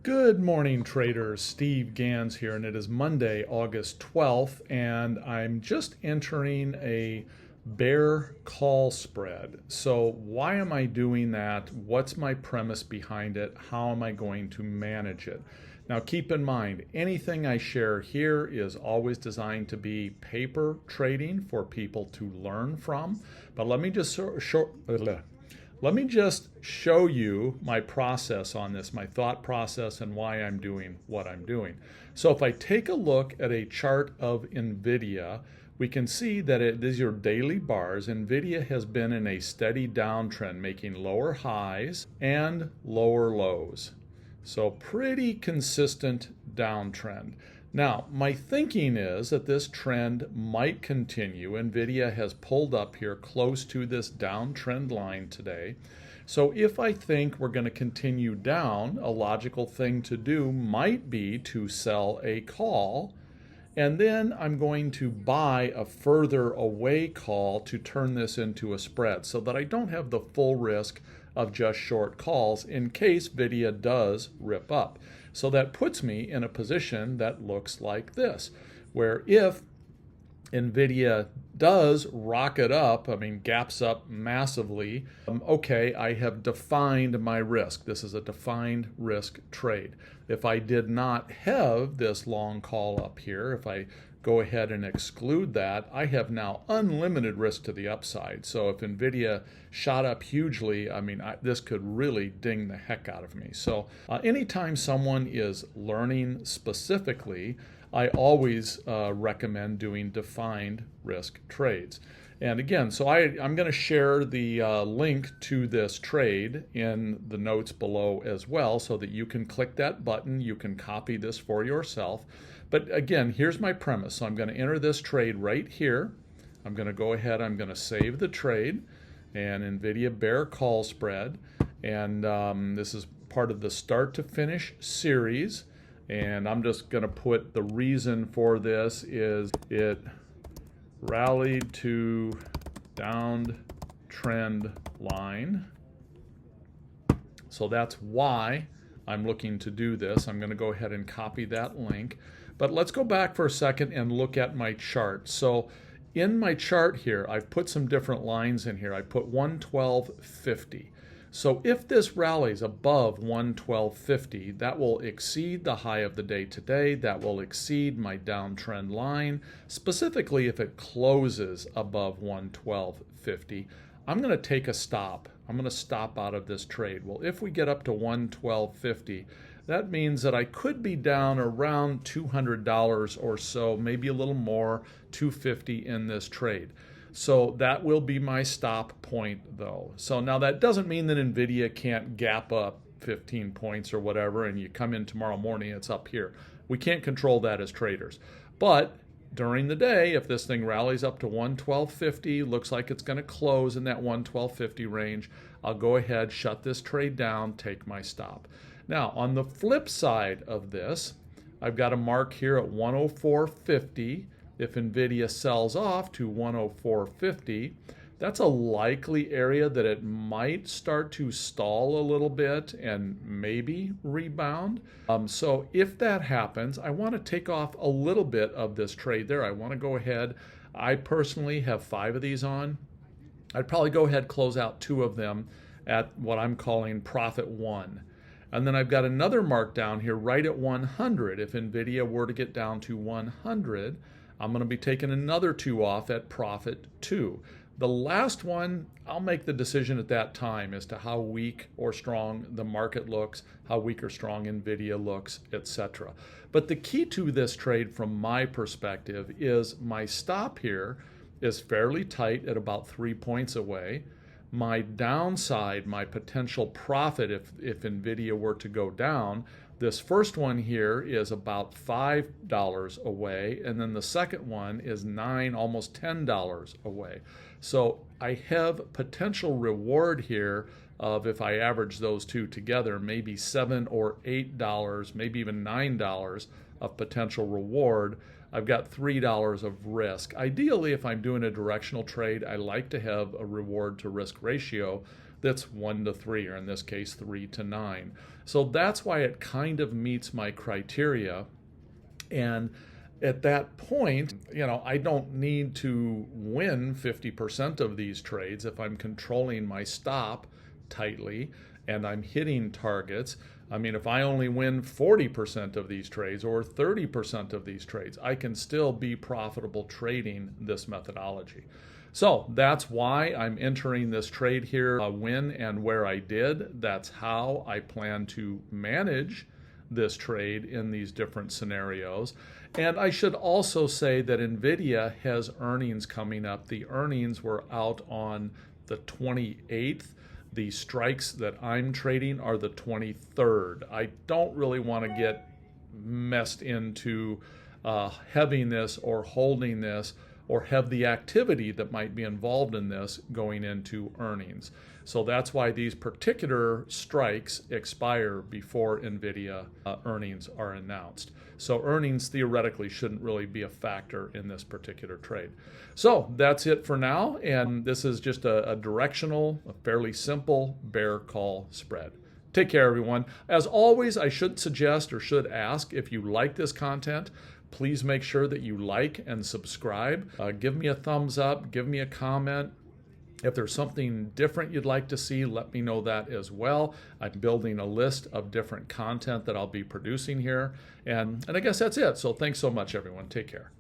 Good morning, traders. Steve Ganz here, and it is Monday, August 12th, and I'm just entering a bear call spread. So why am I doing that? What's my premise behind it? How am I going to manage it? Now keep in mind, anything I share here is always designed to be paper trading for people to learn from. But let me just show you my process on this, my thought process, and why I'm doing what I'm doing. So if I take a look at a chart of Nvidia, we can see that these are daily bars. Nvidia has been in a steady downtrend, making lower highs and lower lows. So pretty consistent downtrend. Now, my thinking is that this trend might continue. Nvidia has pulled up here close to this downtrend line today. So if I think we're going to continue down, a logical thing to do might be to sell a call, and then I'm going to buy a further away call to turn this into a spread so that I don't have the full risk of just short calls in case Nvidia does rip up. So that puts me in a position that looks like this, where if Nvidia does rocket up, gaps up massively, okay, I have defined my risk. This is a defined risk trade. If I did not have this long call up here, if I go ahead and exclude that, I have now unlimited risk to the upside. So if Nvidia shot up hugely, this could really ding the heck out of me. So anytime someone is learning specifically, I always recommend doing defined risk trades. And again, so I'm going to share the link to this trade in the notes below as well so that you can click that button. You can copy this for yourself. But again, here's my premise. So I'm going to enter this trade right here. I'm going to go ahead, I'm going to save the trade and NVIDIA Bear Call Spread. And this is part of the start to finish series. And I'm just going to put the reason for this is it rallied to downtrend line. So that's why I'm looking to do this. I'm going to go ahead and copy that link. But let's go back for a second and look at my chart. So in my chart here, I've put some different lines in here. I put 112.50. So if this rallies above 112.50, that will exceed the high of the day today. That will exceed my downtrend line. Specifically, if it closes above 112.50, I'm going to take a stop. I'm going to stop out of this trade. Well, if we get up to 112.50, that means that I could be down around $200 or so, maybe a little more, $250 in this trade. So that will be my stop point though. So now that doesn't mean that Nvidia can't gap up 15 points or whatever and you come in tomorrow morning, it's up here. We can't control that as traders. But during the day, if this thing rallies up to 112.50, looks like it's going to close in that 112.50 range, I'll go ahead, shut this trade down, take my stop. Now, on the flip side of this, I've got a mark here at 104.50. If Nvidia sells off to 104.50, that's a likely area that it might start to stall a little bit and maybe rebound. So if that happens, I want to take off a little bit of this trade there. I want to go ahead. I personally have 5 of these on. I'd probably go ahead, close out 2 of them at what I'm calling profit 1. And then I've got another mark down here right at 100. If Nvidia were to get down to 100, I'm going to be taking another 2 off at profit 2. The last one, I'll make the decision at that time as to how weak or strong the market looks, how weak or strong Nvidia looks, etc. But the key to this trade from my perspective is my stop here is fairly tight at about 3 points away. My downside, my potential profit if Nvidia were to go down, this first one here is about $5 away, and then the second one is $9, almost $10 away. So I have potential reward here of, if I average those two together, maybe $7 or $8, maybe even $9 of potential reward. I've got $3 of risk. Ideally, if I'm doing a directional trade, I like to have a reward to risk ratio that's 1 to 3, or in this case 3 to 9. So that's why it kind of meets my criteria. And at that point, I don't need to win 50% of these trades if I'm controlling my stop tightly and I'm hitting targets. I mean, if I only win 40% of these trades or 30% of these trades, I can still be profitable trading this methodology. So that's why I'm entering this trade here, when and where I did. That's how I plan to manage this trade in these different scenarios. And I should also say that Nvidia has earnings coming up. The earnings were out on the 28th. The strikes that I'm trading are the 23rd. I don't really want to get messed into having this or holding this, or have the activity that might be involved in this going into earnings. So that's why these particular strikes expire before Nvidia earnings are announced. So earnings theoretically shouldn't really be a factor in this particular trade. So that's it for now, and this is just a directional, a fairly simple bear call spread. Take care, everyone. As always, I should suggest or should ask, if you like this content, please make sure that you like and subscribe. Give me a thumbs up, give me a comment. If there's something different you'd like to see, let me know that as well. I'm building a list of different content that I'll be producing here. And I guess that's it. So thanks so much, everyone. Take care.